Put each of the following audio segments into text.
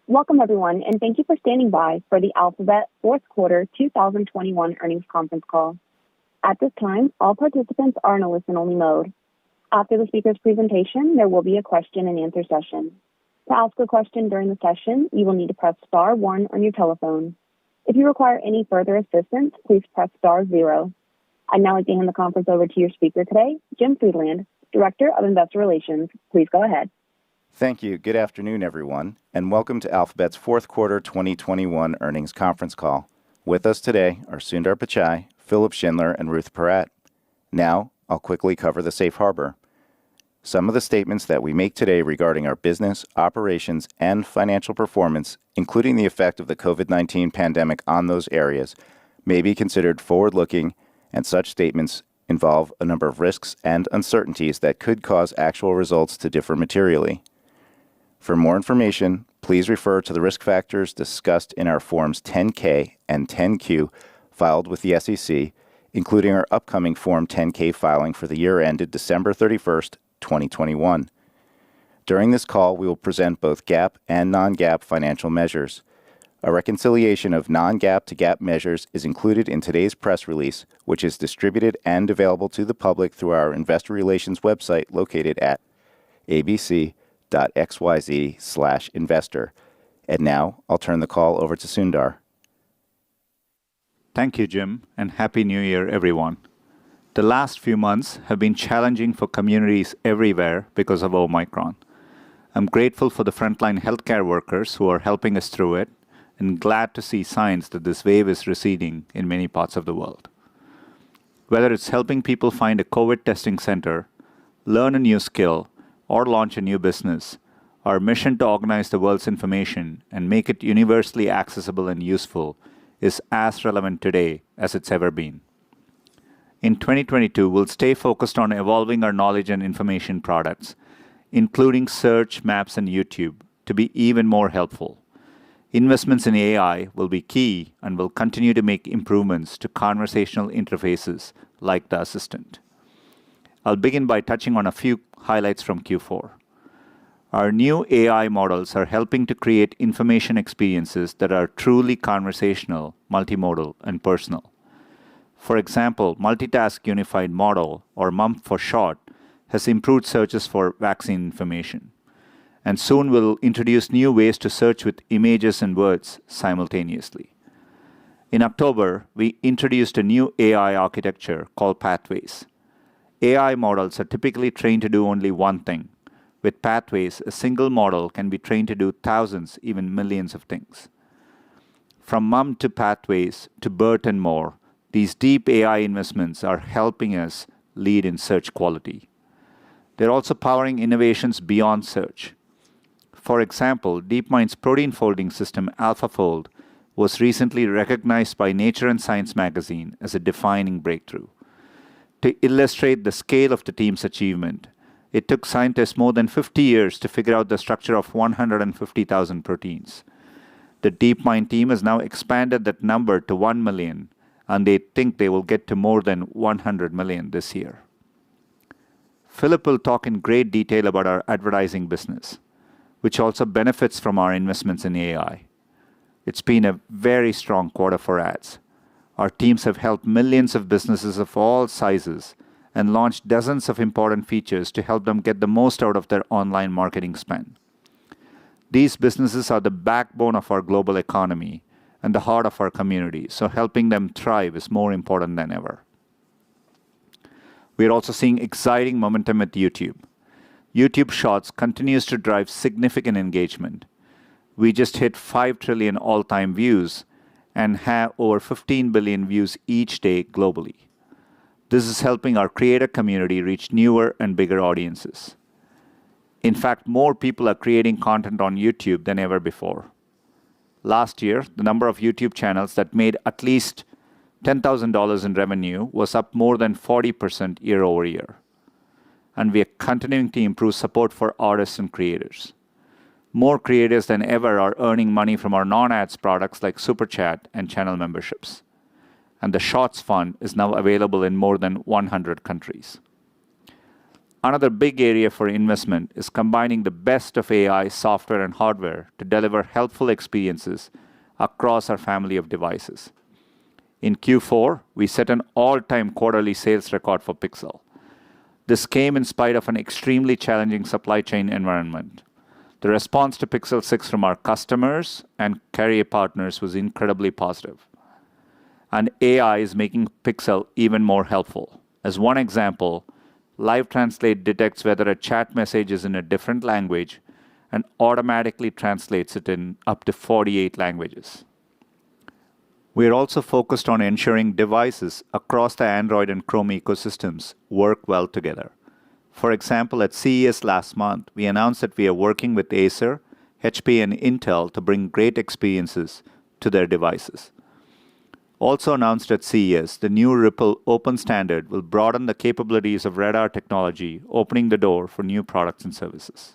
Welcome, everyone, and thank you for standing by for the Alphabet fourth quarter 2021 earnings conference call. At this time, all participants are in a listen-only mode. After the speaker's presentation, there will be a question-and-answer session. To ask a question during the session, you will need to press star 1 on your telephone. If you require any further assistance, please press star 0. I'd now like to hand the conference over to your speaker today, Jim Friedland, Director of Investor Relations. Please go ahead. Thank you. Good afternoon, everyone, and welcome to Alphabet's fourth quarter 2021 earnings conference call. With us today are Sundar Pichai, Philipp Schindler, and Ruth Porat. Now, I'll quickly cover the safe harbor. Some of the statements that we make today regarding our business, operations, and financial performance, including the effect of the COVID-19 pandemic on those areas, may be considered forward-looking, and such statements involve a number of risks and uncertainties that could cause actual results to differ materially. For more information, please refer to the risk factors discussed in our Forms 10-K and 10-Q filed with the SEC, including our upcoming Form 10-K filing for the year ended December 31st, 2021. During this call, we will present both GAAP and non-GAAP financial measures. A reconciliation of non-GAAP to GAAP measures is included in today's press release, which is distributed and available to the public through our investor relations website located at abc.xyz/investor. And now, I'll turn the call over to Sundar. Thank you, Jim, and Happy New Year, everyone. The last few months have been challenging for communities everywhere because of Omicron. I'm grateful for the frontline healthcare workers who are helping us through it, and glad to see signs that this wave is receding in many parts of the world. Whether it's helping people find a COVID testing center, learn a new skill, or launch a new business, our mission to organize the world's information and make it universally accessible and useful is as relevant today as it's ever been. In 2022, we'll stay focused on evolving our knowledge and information products, including search, maps, and YouTube, to be even more helpful. Investments in AI will be key and will continue to make improvements to conversational interfaces like the Assistant. I'll begin by touching on a few highlights from Q4. Our new AI models are helping to create information experiences that are truly conversational, multimodal, and personal. For example, Multitask Unified Model, or MUM for short, has improved searches for vaccine information. And soon we'll introduce new ways to search with images and words simultaneously. In October, we introduced a new AI architecture called Pathways. AI models are typically trained to do only one thing. With Pathways, a single model can be trained to do thousands, even millions of things. From MUM to Pathways to BERT and more, these deep AI investments are helping us lead in search quality. They're also powering innovations beyond search. For example, DeepMind's protein folding system, AlphaFold, was recently recognized by Nature and Science magazine as a defining breakthrough. To illustrate the scale of the team's achievement, it took scientists more than 50 years to figure out the structure of 150,000 proteins. The DeepMind team has now expanded that number to 1 million, and they think they will get to more than 100 million this year. Philipp will talk in great detail about our advertising business, which also benefits from our investments in AI. It's been a very strong quarter for ads. Our teams have helped millions of businesses of all sizes and launched dozens of important features to help them get the most out of their online marketing spend. These businesses are the backbone of our global economy and the heart of our community, so helping them thrive is more important than ever. We are also seeing exciting momentum at YouTube. YouTube Shorts continues to drive significant engagement. We just hit 5 trillion all-time views and have over 15 billion views each day globally. This is helping our creator community reach newer and bigger audiences. In fact, more people are creating content on YouTube than ever before. Last year, the number of YouTube channels that made at least $10,000 in revenue was up more than 40% year over year. And we are continuing to improve support for artists and creators. More creators than ever are earning money from our non-ads products like Super Chat and channel memberships. And the Shorts Fund is now available in more than 100 countries. Another big area for investment is combining the best of AI, software, and hardware to deliver helpful experiences across our family of devices. In Q4, we set an all-time quarterly sales record for Pixel. This came in spite of an extremely challenging supply chain environment. The response to Pixel 6 from our customers and carrier partners was incredibly positive. And AI is making Pixel even more helpful. As one example, Live Translate detects whether a chat message is in a different language and automatically translates it in up to 48 languages. We are also focused on ensuring devices across the Android and Chrome ecosystems work well together. For example, at CES last month, we announced that we are working with Acer, HP, and Intel to bring great experiences to their devices. Also announced at CES, the new Ripple Open Standard will broaden the capabilities of radar technology, opening the door for new products and services.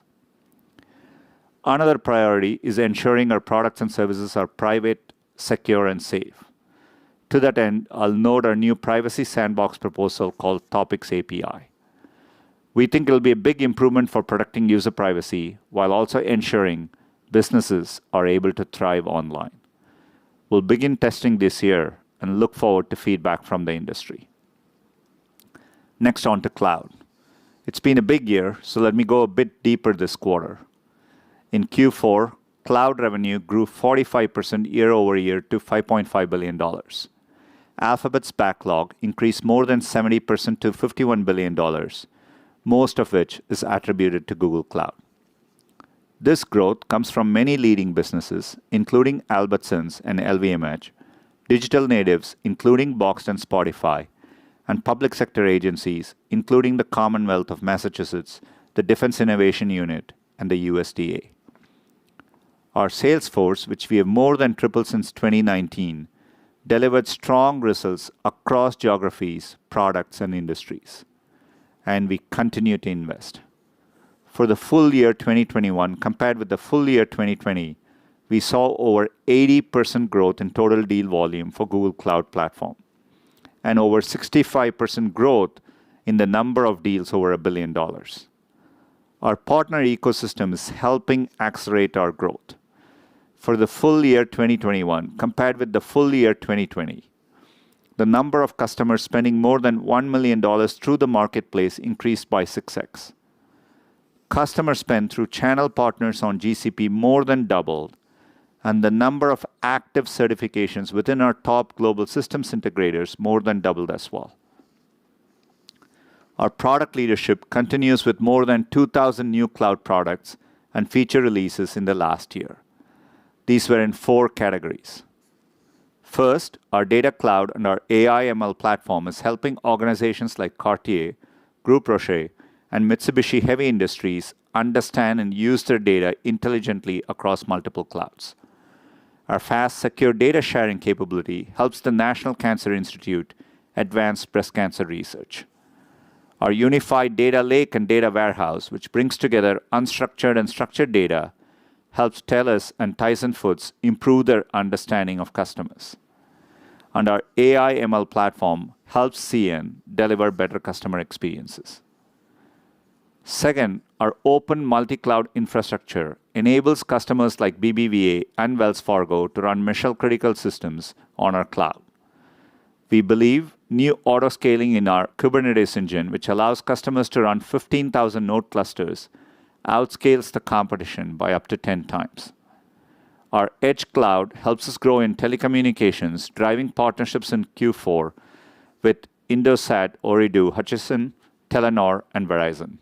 Another priority is ensuring our products and services are private, secure, and safe. To that end, I'll note our new privacy sandbox proposal called Topics API. We think it'll be a big improvement for protecting user privacy while also ensuring businesses are able to thrive online. We'll begin testing this year and look forward to feedback from the industry. Next on to cloud. It's been a big year, so let me go a bit deeper this quarter. In Q4, cloud revenue grew 45% year over year to $5.5 billion. Alphabet's backlog increased more than 70% to $51 billion, most of which is attributed to Google Cloud. This growth comes from many leading businesses, including Albertsons and LVMH, digital natives, including Boxed and Spotify, and public sector agencies, including the Commonwealth of Massachusetts, the Defense Innovation Unit, and the USDA. Our sales force, which we have more than tripled since 2019, delivered strong results across geographies, products, and industries. And we continue to invest. For the full year 2021 compared with the full year 2020, we saw over 80% growth in total deal volume for Google Cloud Platform and over 65% growth in the number of deals over $1 billion. Our partner ecosystem is helping accelerate our growth. For the full year 2021 compared with the full year 2020, the number of customers spending more than $1 million through the marketplace increased by 6x. Customer spend through channel partners on GCP more than doubled, and the number of active certifications within our top global systems integrators more than doubled as well. Our product leadership continues with more than 2,000 new cloud products and feature releases in the last year. These were in 4 categories. First, our data cloud and our AI/ML platform is helping organizations like Cartier, Groupe Rocher, and Mitsubishi Heavy Industries understand and use their data intelligently across multiple clouds. Our fast, secure data sharing capability helps the National Cancer Institute advance breast cancer research. Our unified data lake and data warehouse, which brings together unstructured and structured data, helps TELUS and Tyson Foods improve their understanding of customers. And our AI/ML platform helps CN deliver better customer experiences. Second, our open multi-cloud infrastructure enables customers like BBVA and Wells Fargo to run mission-critical systems on our cloud. We believe new auto-scaling in our Kubernetes engine, which allows customers to run 15,000 node clusters, outscales the competition by up to 10 times. Our Edge Cloud helps us grow in telecommunications, driving partnerships in Q4 with Indosat, Ooredoo, Hutchison, Telenor, and Verizon.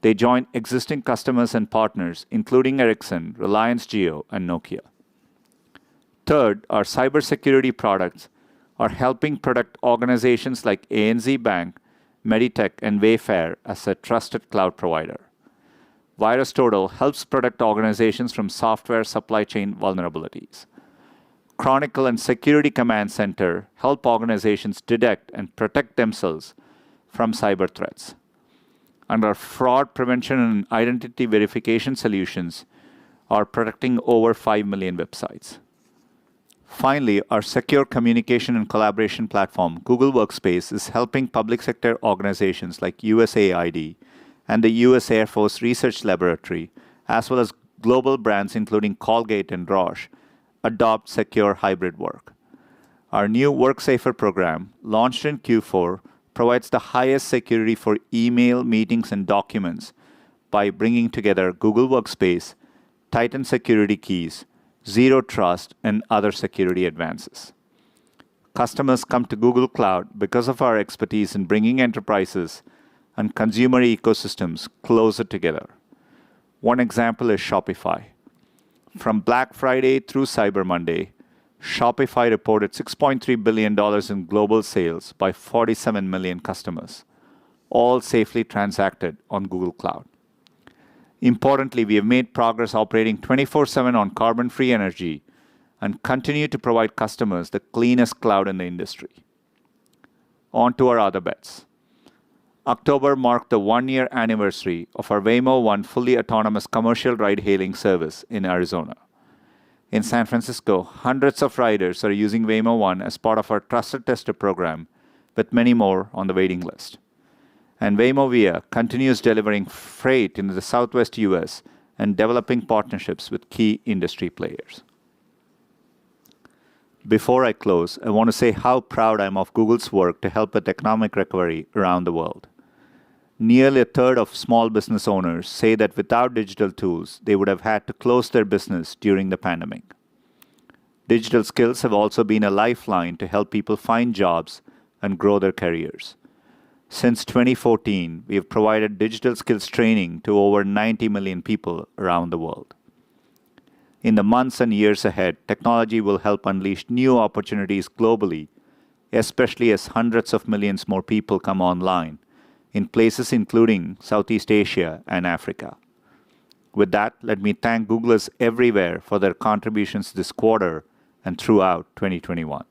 They join existing customers and partners, including Ericsson, Reliance Jio, and Nokia. Third, our cybersecurity products are helping protect organizations like ANZ Bank, Meditech, and Wayfair as a trusted cloud provider. VirusTotal helps protect organizations from software supply chain vulnerabilities. Chronicle and Security Command Center help organizations detect and protect themselves from cyber threats. And our fraud prevention and identity verification solutions are protecting over 5 million websites. Finally, our secure communication and collaboration platform, Google Workspace, is helping public sector organizations like USAID and the U.S. Air Force Research Laboratory, as well as global brands including Colgate and Roche, adopt secure hybrid work. Our new WorkSafer program, launched in Q4, provides the highest security for email, meetings, and documents by bringing together Google Workspace, Titan security keys, Zero Trust, and other security advances. Customers come to Google Cloud because of our expertise in bringing enterprises and consumer ecosystems closer together. One example is Shopify. From Black Friday through Cyber Monday, Shopify reported $6.3 billion in global sales by 47 million customers, all safely transacted on Google Cloud. Importantly, we have made progress operating 24/7 on carbon-free energy and continue to provide customers the cleanest cloud in the industry. On to our other bets. October marked the one-year anniversary of our Waymo One fully autonomous commercial ride-hailing service in Arizona. In San Francisco, hundreds of riders are using Waymo One as part of our Trusted Tester program, with many more on the waiting list. And Waymo Via continues delivering freight in the Southwest U.S. and developing partnerships with key industry players. Before I close, I want to say how proud I am of Google's work to help with economic recovery around the world. Nearly a third of small business owners say that without digital tools, they would have had to close their business during the pandemic. Digital skills have also been a lifeline to help people find jobs and grow their careers. Since 2014, we have provided digital skills training to over 90 million people around the world. In the months and years ahead, technology will help unleash new opportunities globally, especially as hundreds of millions more people come online in places including Southeast Asia and Africa. With that, let me thank Googlers everywhere for their contributions this quarter and throughout 2021.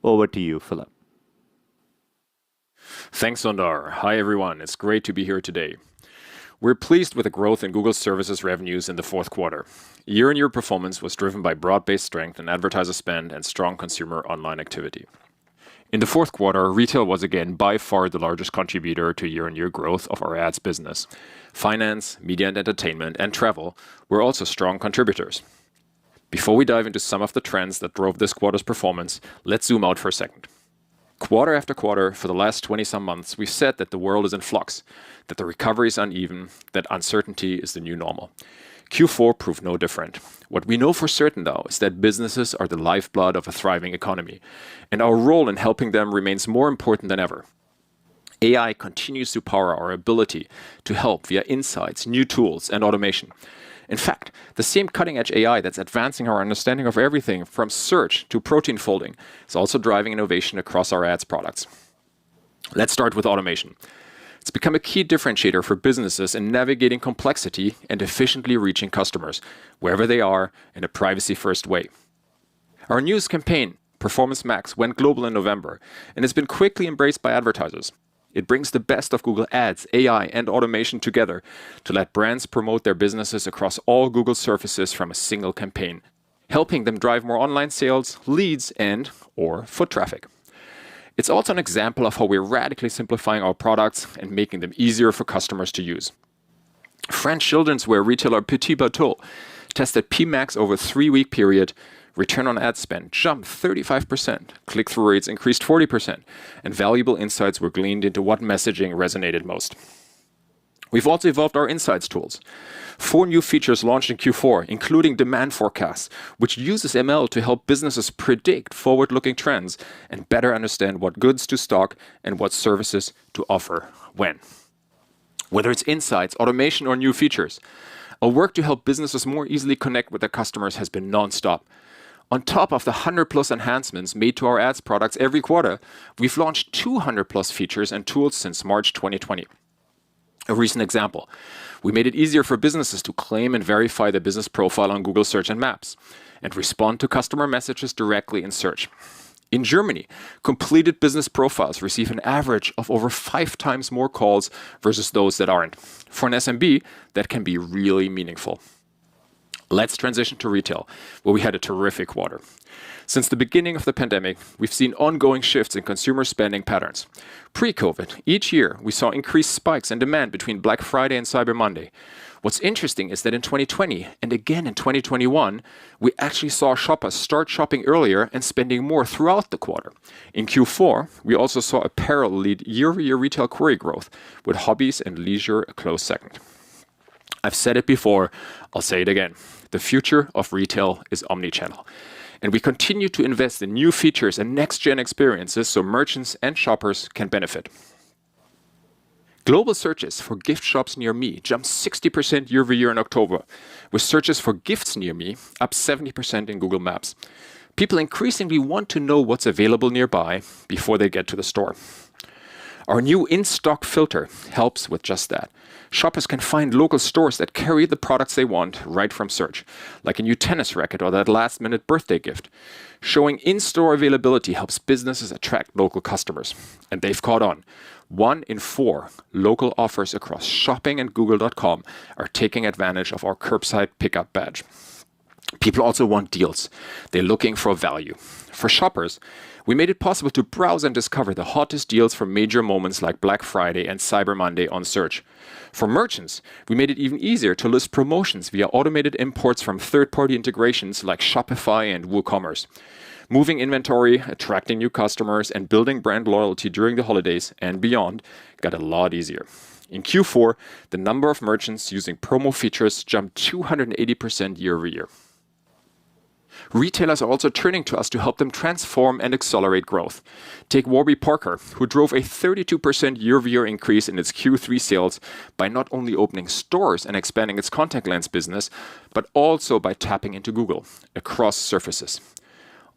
Over to you, Philip. Thanks, Sundar. Hi, everyone. It's great to be here today. We're pleased with the growth in Google Services revenues in the fourth quarter. Year-on-year performance was driven by broad-based strength in advertiser spend and strong consumer online activity. In the fourth quarter, retail was again by far the largest contributor to year-on-year growth of our ads business. Finance, media and entertainment, and travel were also strong contributors. Before we dive into some of the trends that drove this quarter's performance, let's zoom out for a second. Quarter after quarter, for the last 20-some months, we've said that the world is in flux, that the recovery is uneven, that uncertainty is the new normal. Q4 proved no different. What we know for certain, though, is that businesses are the lifeblood of a thriving economy, and our role in helping them remains more important than ever. AI continues to power our ability to help via insights, new tools, and automation. In fact, the same cutting-edge AI that's advancing our understanding of everything from search to protein folding is also driving innovation across our ads products. Let's start with automation. It's become a key differentiator for businesses in navigating complexity and efficiently reaching customers, wherever they are, in a privacy-first way. Our newest campaign, Performance Max, went global in November and has been quickly embraced by advertisers. It brings the best of Google Ads, AI, and automation together to let brands promote their businesses across all Google surfaces from a single campaign, helping them drive more online sales, leads, and/or foot traffic. It's also an example of how we're radically simplifying our products and making them easier for customers to use. French children's wear retailer Petit Bateau tested PMax over a 3-week period. Return on ad spend jumped 35%, click-through rates increased 40%, and valuable insights were gleaned into what messaging resonated most. We've also evolved our insights tools. 4 new features launched in Q4, including demand forecasts, which uses ML to help businesses predict forward-looking trends and better understand what goods to stock and what services to offer when. Whether it's insights, automation, or new features, our work to help businesses more easily connect with their customers has been non-stop. On top of the 100+ enhancements made to our ads products every quarter, we've launched 200+ features and tools since March 2020. A recent example, we made it easier for businesses to claim and verify their business profile on Google Search and Maps, and respond to customer messages directly in Search. In Germany, completed business profiles receive an average of over 5 times more calls versus those that aren't. For an SMB, that can be really meaningful. Let's transition to retail, where we had a terrific quarter. Since the beginning of the pandemic, we've seen ongoing shifts in consumer spending patterns. Pre-COVID, each year we saw increased spikes in demand between Black Friday and Cyber Monday. What's interesting is that in 2020 and again in 2021, we actually saw shoppers start shopping earlier and spending more throughout the quarter. In Q4, we also saw apparel lead year-over-year retail query growth, with hobbies and leisure a close second. I've said it before, I'll say it again. The future of retail is omnichannel. And we continue to invest in new features and next-gen experiences so merchants and shoppers can benefit. Global searches for gift shops near me jumped 60% year-over-year in October, with searches for gifts near me up 70% in Google Maps. People increasingly want to know what's available nearby before they get to the store. Our new in-stock filter helps with just that. Shoppers can find local stores that carry the products they want right from search, like a new tennis racket or that last-minute birthday gift. Showing in-store availability helps businesses attract local customers. And they've caught on. 1 in 4 local offers across shopping and Google.com are taking advantage of our curbside pickup badge. People also want deals. They're looking for value. For shoppers, we made it possible to browse and discover the hottest deals for major moments like Black Friday and Cyber Monday on search. For merchants, we made it even easier to list promotions via automated imports from third-party integrations like Shopify and WooCommerce. Moving inventory, attracting new customers, and building brand loyalty during the holidays and beyond got a lot easier. In Q4, the number of merchants using promo features jumped 280% year-over-year. Retailers are also turning to us to help them transform and accelerate growth. Take Warby Parker, who drove a 32% year-over-year increase in its Q3 sales by not only opening stores and expanding its contact lens business, but also by tapping into Google across surfaces.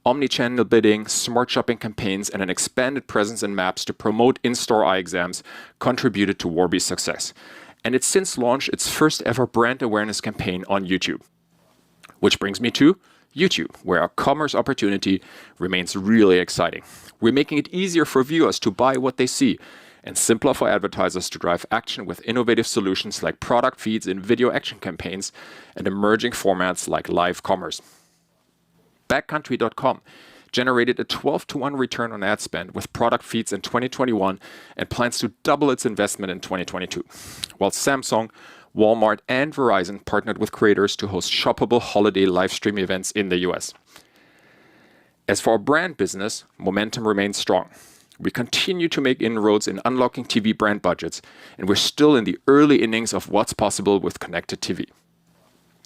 Omnichannel bidding, smart shopping campaigns, and an expanded presence in Maps to promote in-store eye exams contributed to Warby's success. And it's since launched its first ever brand awareness campaign on YouTube. Which brings me to YouTube, where our commerce opportunity remains really exciting. We're making it easier for viewers to buy what they see and simplify advertisers to drive action with innovative solutions like product feeds and video action campaigns and emerging formats like live commerce. Backcountry.com generated a 12-to-1 return on ad spend with product feeds in 2021 and plans to double its investment in 2022, while Samsung, Walmart, and Verizon partnered with creators to host shoppable holiday live stream events in the US. As for our brand business, momentum remains strong. We continue to make inroads in unlocking TV brand budgets, and we're still in the early innings of what's possible with connected TV.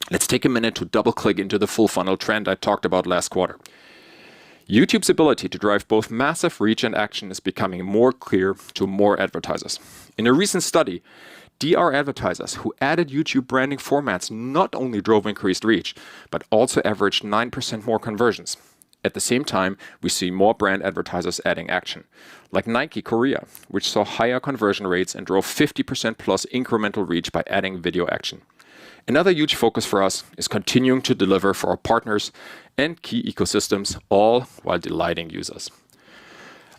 Let's take a minute to double-click into the full funnel trend I talked about last quarter. YouTube's ability to drive both massive reach and action is becoming more clear to more advertisers. In a recent study, DR advertisers who added YouTube branding formats not only drove increased reach, but also averaged 9% more conversions. At the same time, we see more brand advertisers adding action, like Nike Korea, which saw higher conversion rates and drove 50% plus incremental reach by adding video action. Another huge focus for us is continuing to deliver for our partners and key ecosystems, all while delighting users.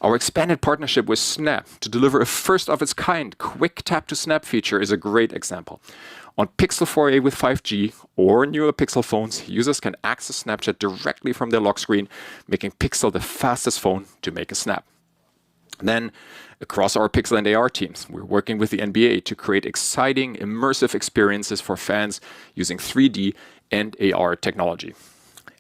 Our expanded partnership with Snap to deliver a first-of-its-kind quick tap-to-snap feature is a great example. On Pixel 4a with 5G or newer Pixel phones, users can access Snapchat directly from their lock screen, making Pixel the fastest phone to make a snap. Then, across our Pixel and AR teams, we're working with the NBA to create exciting, immersive experiences for fans using 3D and AR technology.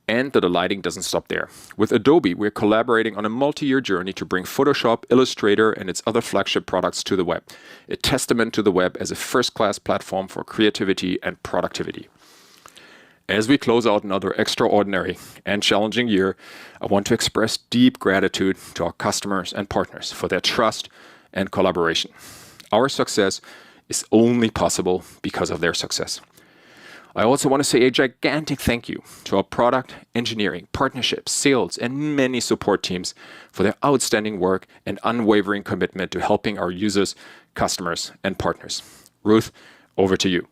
And the delighting doesn't stop there. With Adobe, we're collaborating on a multi-year journey to bring Photoshop, Illustrator, and its other flagship products to the web, a testament to the web as a first-class platform for creativity and productivity. As we close out another extraordinary and challenging year, I want to express deep gratitude to our customers and partners for their trust and collaboration. Our success is only possible because of their success. I also want to say a gigantic thank you to our product, engineering, partnerships, sales, and many support teams for their outstanding work and unwavering commitment to helping our users, customers, and partners. Ruth, over to you.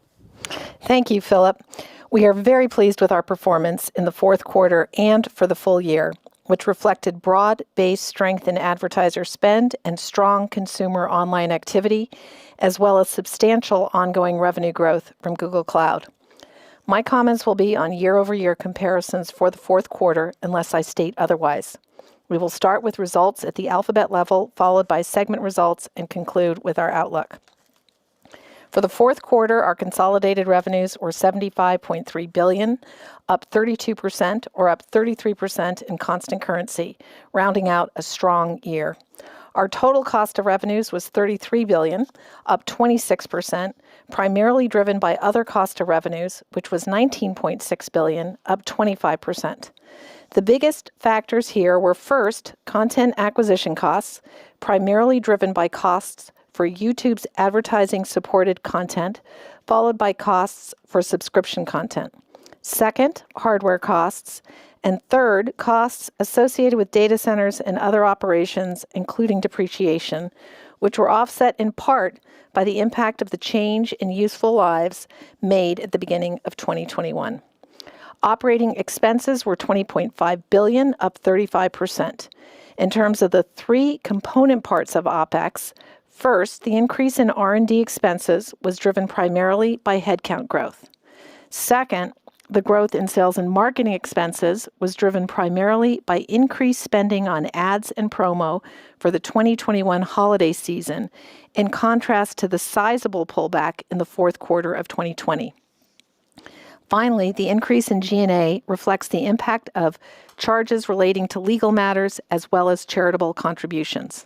Thank you, Philip. We are very pleased with our performance in the fourth quarter and for the full year, which reflected broad-based strength in advertiser spend and strong consumer online activity, as well as substantial ongoing revenue growth from Google Cloud. My comments will be on year-over-year comparisons for the fourth quarter unless I state otherwise. We will start with results at the Alphabet level, followed by segment results, and conclude with our outlook. For the fourth quarter, our consolidated revenues were $75.3 billion, up 32% or up 33% in constant currency, rounding out a strong year. Our total cost of revenues was $33 billion, up 26%, primarily driven by other cost of revenues, which was $19.6 billion, up 25%. The biggest factors here were first, content acquisition costs, primarily driven by costs for YouTube's advertising-supported content, followed by costs for subscription content. Second, hardware costs. And third, costs associated with data centers and other operations, including depreciation, which were offset in part by the impact of the change in useful lives made at the beginning of 2021. Operating expenses were $20.5 billion, up 35%. In terms of the three component parts of OPEX, first, the increase in R&D expenses was driven primarily by headcount growth. Second, the growth in sales and marketing expenses was driven primarily by increased spending on ads and promo for the 2021 holiday season, in contrast to the sizable pullback in the fourth quarter of 2020. Finally, the increase in G&A reflects the impact of charges relating to legal matters as well as charitable contributions.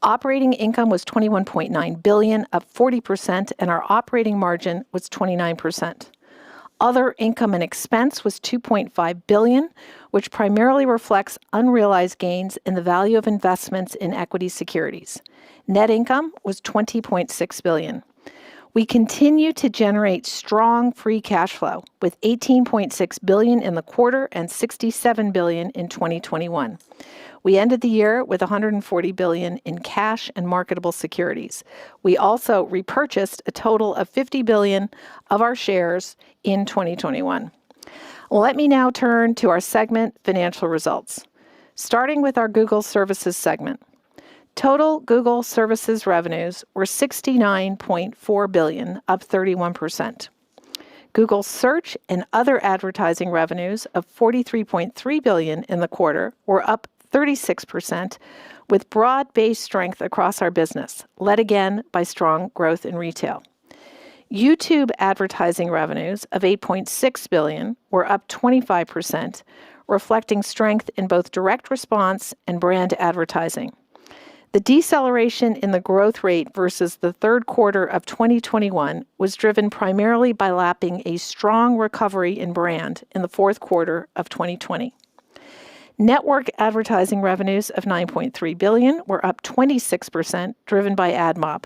Operating income was $21.9 billion, up 40%, and our operating margin was 29%. Other income and expense was $2.5 billion, which primarily reflects unrealized gains in the value of investments in equity securities. Net income was $20.6 billion. We continue to generate strong free cash flow, with $18.6 billion in the quarter and $67 billion in 2021. We ended the year with $140 billion in cash and marketable securities. We also repurchased a total of $50 billion of our shares in 2021. Let me now turn to our segment financial results. Starting with our Google Services segment. Total Google Services revenues were $69.4 billion, up 31%. Google Search and other advertising revenues of $43.3 billion in the quarter were up 36%, with broad-based strength across our business, led again by strong growth in retail. YouTube advertising revenues of $8.6 billion were up 25%, reflecting strength in both direct response and brand advertising. The deceleration in the growth rate versus the third quarter of 2021 was driven primarily by lapping a strong recovery in brand in the fourth quarter of 2020. Network advertising revenues of $9.3 billion were up 26%, driven by AdMob.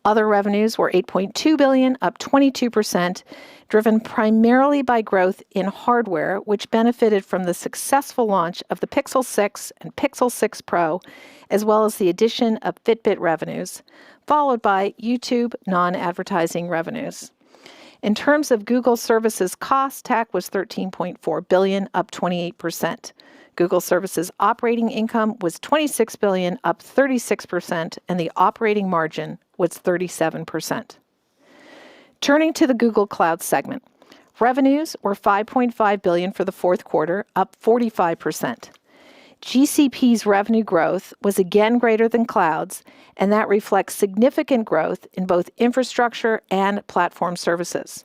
Other revenues were $8.2 billion, up 22%, driven primarily by growth in hardware, which benefited from the successful launch of the Pixel 6 and Pixel 6 Pro, as well as the addition of Fitbit revenues, followed by YouTube non-advertising revenues. In terms of Google Services cost, TAC was $13.4 billion, up 28%. Google Services operating income was $26 billion, up 36%, and the operating margin was 37%. Turning to the Google Cloud segment, revenues were $5.5 billion for the fourth quarter, up 45%. GCP's revenue growth was again greater than Cloud's, and that reflects significant growth in both infrastructure and platform services.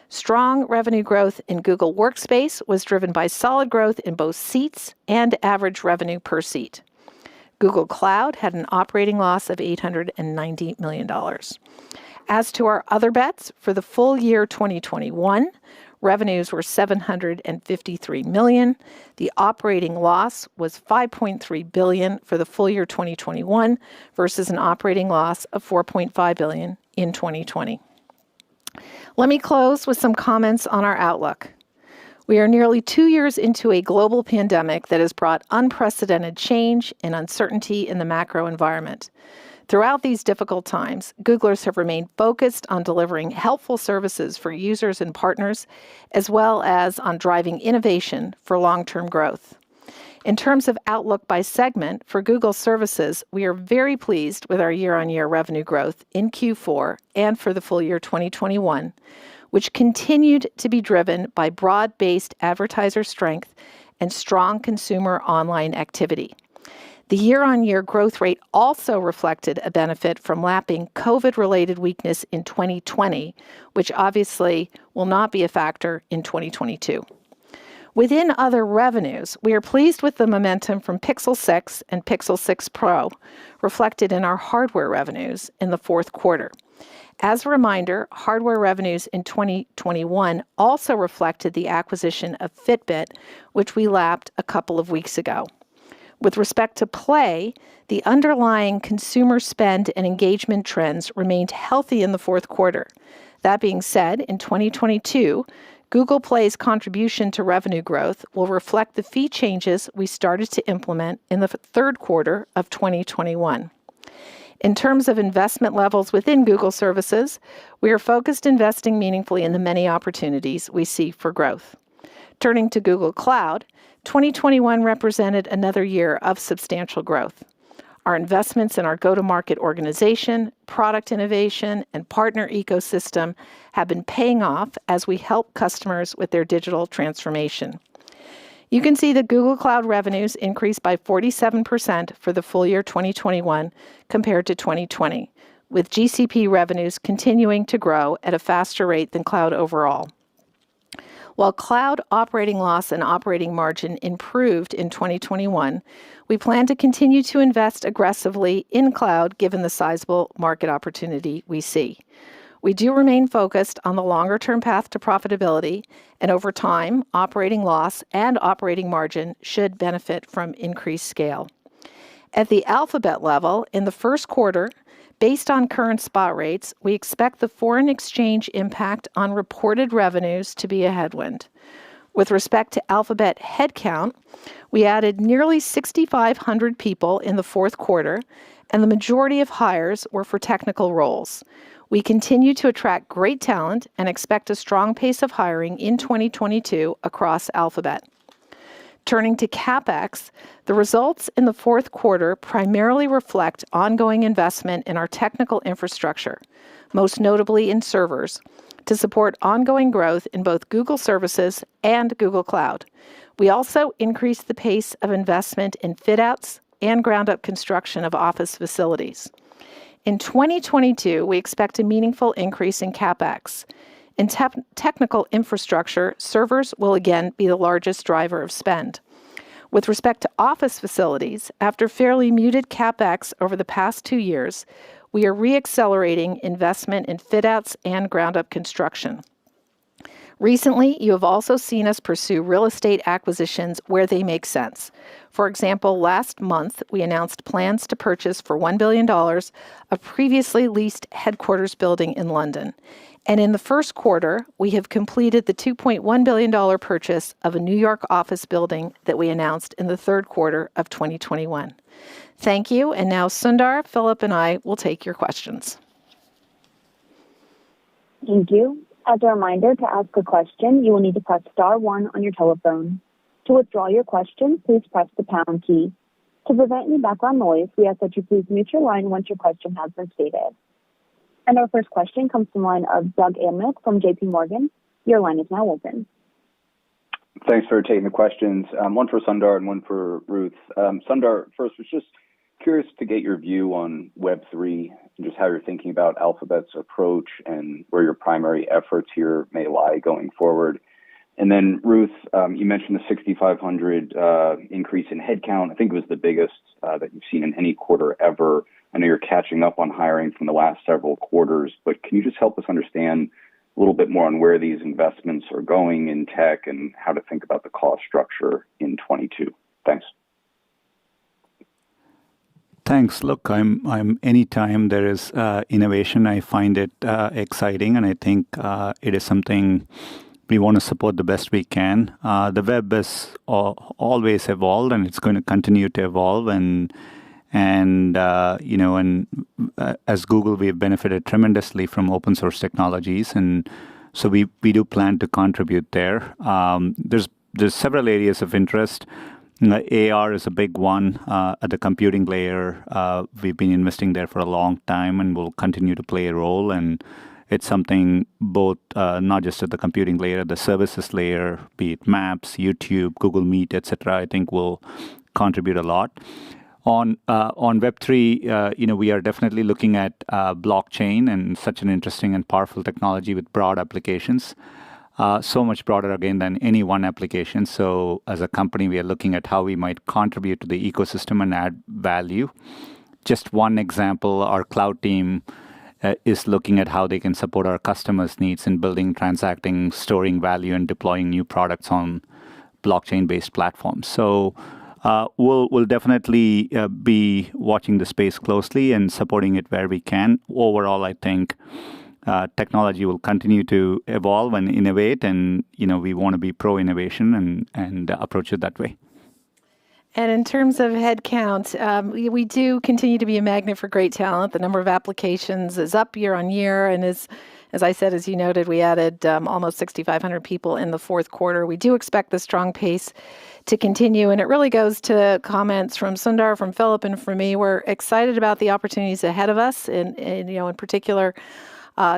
Strong revenue growth in Google Workspace was driven by solid growth in both seats and average revenue per seat. Google Cloud had an operating loss of $890 million. As to our other bets, for the full year 2021, revenues were $753 million. The operating loss was $5.3 billion for the full year 2021 versus an operating loss of $4.5 billion in 2020. Let me close with some comments on our outlook. We are nearly 2 years into a global pandemic that has brought unprecedented change and uncertainty in the macro environment. Throughout these difficult times, Googlers have remained focused on delivering helpful services for users and partners, as well as on driving innovation for long-term growth. In terms of outlook by segment, for Google Services, we are very pleased with our year-on-year revenue growth in Q4 and for the full year 2021. which continued to be driven by broad-based advertiser strength and strong consumer online activity. The year-on-year growth rate also reflected a benefit from lapping COVID-related weakness in 2020, which obviously will not be a factor in 2022. Within other revenues, we are pleased with the momentum from Pixel 6 and Pixel 6 Pro, reflected in our hardware revenues in the fourth quarter. As a reminder, hardware revenues in 2021 also reflected the acquisition of Fitbit, which we lapped a couple of weeks ago. With respect to Play, the underlying consumer spend and engagement trends remained healthy in the fourth quarter. That being said, in 2022, Google Play's contribution to revenue growth will reflect the fee changes we started to implement in the third quarter of 2021. In terms of investment levels within Google services, we are focused investing meaningfully in the many opportunities we see for growth. Turning to Google Cloud, 2021 represented another year of substantial growth. Our investments in our go-to-market organization, product innovation, and partner ecosystem have been paying off as we help customers with their digital transformation. You can see that Google Cloud revenues increased by 47% for the full year 2021 compared to 2020, with GCP revenues continuing to grow at a faster rate than cloud overall. While cloud operating loss and operating margin improved in 2021, we plan to continue to invest aggressively in cloud given the sizable market opportunity we see. We do remain focused on the longer-term path to profitability, and over time, operating loss and operating margin should benefit from increased scale. At the Alphabet level, in the first quarter, based on current spot rates, we expect the foreign exchange impact on reported revenues to be a headwind. With respect to Alphabet headcount, we added nearly 6,500 people in the fourth quarter, and the majority of hires were for technical roles. We continue to attract great talent and expect a strong pace of hiring in 2022 across Alphabet. Turning to CapEx, the results in the fourth quarter primarily reflect ongoing investment in our technical infrastructure, most notably in servers, to support ongoing growth in both Google Services and Google Cloud. We also increased the pace of investment in fit-outs and ground-up construction of office facilities. In 2022, we expect a meaningful increase in CapEx. In technical infrastructure, servers will again be the largest driver of spend. With respect to office facilities, after fairly muted CapEx over the past 2 years, we are re-accelerating investment in fit-outs and ground-up construction. Recently, you have also seen us pursue real estate acquisitions where they make sense. For example, last month, we announced plans to purchase for $1 billion a previously leased headquarters building in London. And in the first quarter, we have completed the $2.1 billion purchase of a New York office building that we announced in the third quarter of 2021. Thank you. And now Sundar, Philip, and I will take your questions. Thank you. As a reminder, to ask a question, you will need to press star 1 on your telephone. To withdraw your question, please press the pound key. To prevent any background noise, we ask that you please mute your line once your question has been stated. And our first question comes from the line of Doug Anmuth from JP Morgan. Your line is now open. Thanks for taking the questions. One for Sundar and one for Ruth. Sundar, first, was just curious to get your view on Web3 and just how you're thinking about Alphabet's approach and where your primary efforts here may lie going forward. And then, Ruth, you mentioned the 6,500 increase in headcount. I think it was the biggest that you've seen in any quarter ever. I know you're catching up on hiring from the last several quarters, but can you just help us understand a little bit more on where these investments are going in tech and how to think about the cost structure in 22? Thanks. Thanks. Look, I'm anytime there is innovation, I find it exciting, and I think it is something we want to support the best we can. The web has always evolved, and it's going to continue to evolve. And as Google, we have benefited tremendously from open source technologies, and so we do plan to contribute there. There's several areas of interest. AR is a big one at the computing layer. We've been investing there for a long time, and will continue to play a role. And It's something both not just at the computing layer, the services layer, be it Maps, YouTube, Google Meet, etc. I think will contribute a lot. On Web3, we are definitely looking at blockchain and such an interesting and powerful technology with broad applications. So much broader, again, than any one application. So as a company, we are looking at how we might contribute to the ecosystem and add value. Just one example, our cloud team is looking at how they can support our customers' needs in building, transacting, storing value, and deploying new products on blockchain-based platforms. So we'll definitely be watching the space closely and supporting it where we can. Overall, I think technology will continue to evolve and innovate, and we want to be pro-innovation and approach it that way. And in terms of headcount, we do continue to be a magnet for great talent. The number of applications is up year on year, and as I said, as you noted, we added almost 6,500 people in the fourth quarter. We do expect the strong pace to continue, and it really goes to comments from Sundar, from Philip, and from me. We're excited about the opportunities ahead of us, and in particular,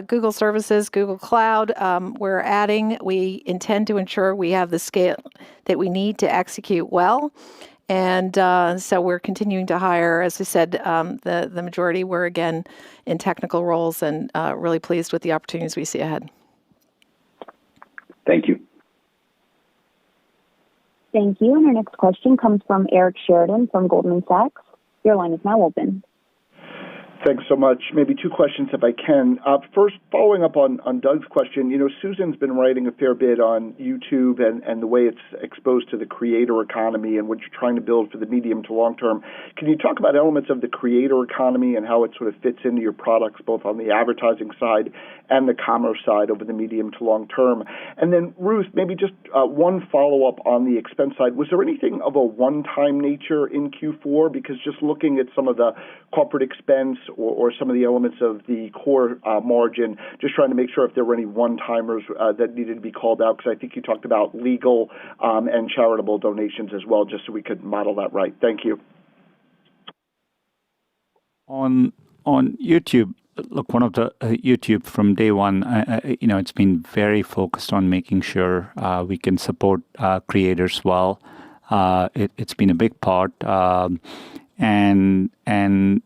Google Services, Google Cloud. We're adding. We intend to ensure we have the scale that we need to execute well. And so we're continuing to hire. As I said, the majority were, again, in technical roles, and really pleased with the opportunities we see ahead. Thank you. Thank you. And our next question comes from Eric Sheridan from Goldman Sachs. Your line is now open. Thanks so much. Maybe two questions if I can. First, following up on Doug's question, Susan's been writing a fair bit on YouTube and the way it's exposed to the creator economy and what you're trying to build for the medium to long term. Can you talk about elements of the creator economy and how it sort of fits into your products, both on the advertising side and the commerce side over the medium to long term? And then, Ruth, maybe just one follow-up on the expense side. Was there anything of a one-time nature in Q4? Because just looking at some of the corporate expense or some of the elements of the core margin, just trying to make sure if there were any one-timers that needed to be called out, because I think you talked about legal and charitable donations as well, just so we could model that right. Thank you. On YouTube, look, one of the YouTube from day one, it's been very focused on making sure we can support creators well. It's been a big part. And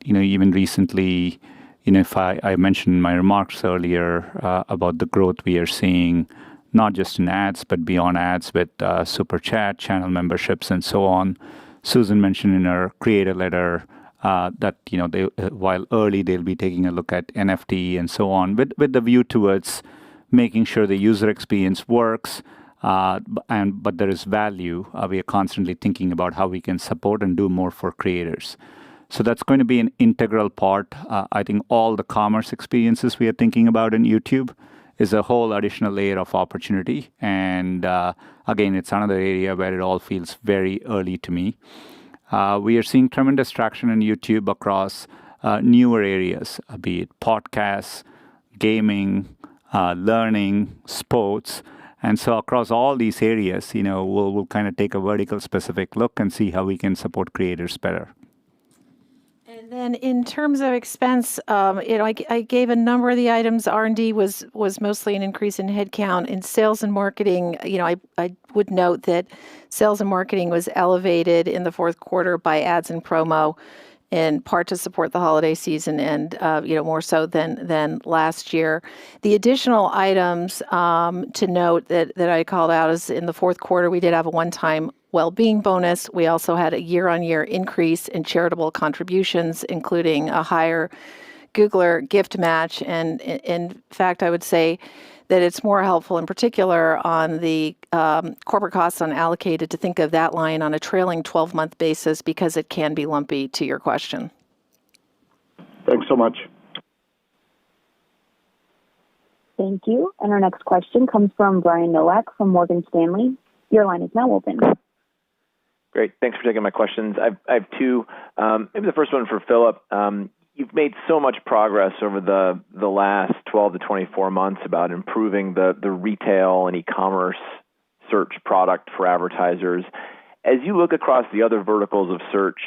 even recently, if I mentioned in my remarks earlier about the growth we are seeing, not just in ads, but beyond ads with Super Chat, channel memberships, and so on. Susan mentioned in her creator letter that, they, while early, they'll be taking a look at NFT and so on, with the view towards making sure the user experience works, but there is value. We are constantly thinking about how we can support and do more for creators. So that's going to be an integral part. I think all the commerce experiences we are thinking about in YouTube is a whole additional layer of opportunity. And again, it's another area where it all feels very early to me. We are seeing tremendous traction in YouTube across newer areas, be it podcasts, gaming, learning, sports. And so across all these areas, we'll kind of take a vertical specific look and see how we can support creators better. And then in terms of expense, I gave a number of the items. R&D was mostly an increase in headcount. In sales and marketing, I would note that sales and marketing was elevated in the fourth quarter by ads and promo, in part to support the holiday season and, more so than last year. The additional items to note that I called out is in the fourth quarter, we did have a one-time well-being bonus. We also had a year-on-year increase in charitable contributions, including a higher Googler gift match. And in fact, I would say that it's more helpful in particular on the corporate costs unallocated to think of that line on a trailing 12-month basis because it can be lumpy, to your question. Thanks so much. Thank you. And our next question comes from Brian Nowak from Morgan Stanley. Your line is now open. Great. Thanks for taking my questions. I have two. Maybe the first one for Philip. You've made so much progress over the last 12 to 24 months about improving the retail and e-commerce search product for advertisers. As you look across the other verticals of search,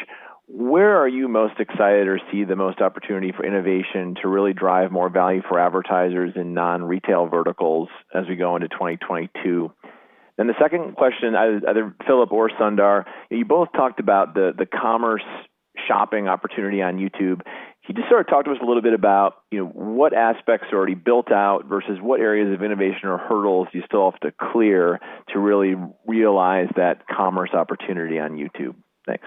where are you most excited or see the most opportunity for innovation to really drive more value for advertisers in non-retail verticals as we go into 2022? And the second question, either Philip or Sundar, you both talked about the commerce shopping opportunity on YouTube. Can you just sort of talk to us a little bit about what aspects are already built out versus what areas of innovation or hurdles you still have to clear to really realize that commerce opportunity on YouTube? Thanks.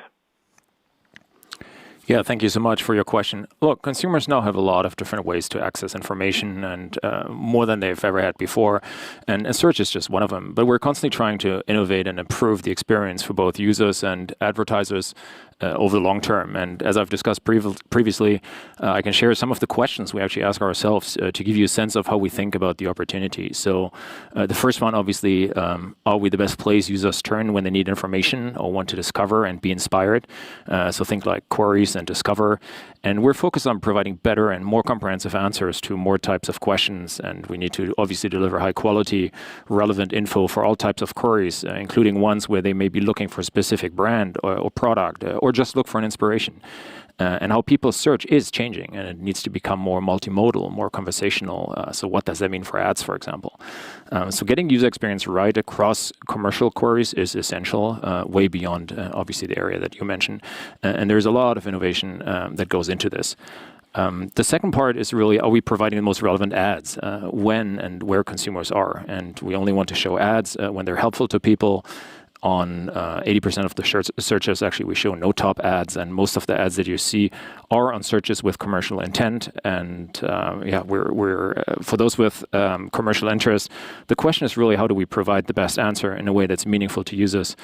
Yeah, thank you so much for your question. Look, consumers now have a lot of different ways to access information and more than they've ever had before. And search is just one of them. But we're constantly trying to innovate and improve the experience for both users and advertisers over the long term. And as I've discussed previously, I can share some of the questions we actually ask ourselves to give you a sense of how we think about the opportunity. So the first one, obviously, are we the best place users turn when they need information or want to discover and be inspired? So think like queries and discover. And we're focused on providing better and more comprehensive answers to more types of questions. And we need to obviously deliver high quality, relevant info for all types of queries, including ones where they may be looking for a specific brand or product or just look for an inspiration. And how people search is changing, and it needs to become more multimodal, more conversational. So what does that mean for ads, for example? So getting user experience right across commercial queries is essential, way beyond, obviously, the area that you mentioned. And there's a lot of innovation that goes into this. The second part is really, are we providing the most relevant ads when and where consumers are? And we only want to show ads when they're helpful to people. On 80% of the searches, actually, we show no top ads, and most of the ads that you see are on searches with commercial intent. And we're for those with commercial interest, the question is really how do we provide the best answer in a way that's meaningful to users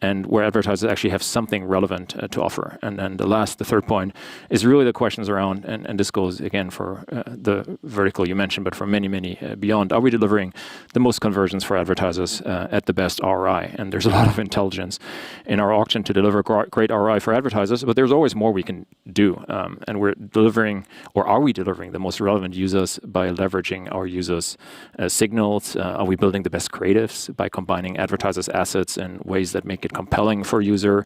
and where advertisers actually have something relevant to offer. And then the third point is really the questions around, and this goes again for the vertical you mentioned, but for many, many beyond. Are we delivering the most conversions for advertisers at the best ROI? And there's a lot of intelligence in our auction to deliver great ROI for advertisers, but there's always more we can do. And we're delivering, or are we delivering the most relevant users by leveraging our users' signals? Are we building the best creatives by combining advertisers' assets in ways that make it compelling for user?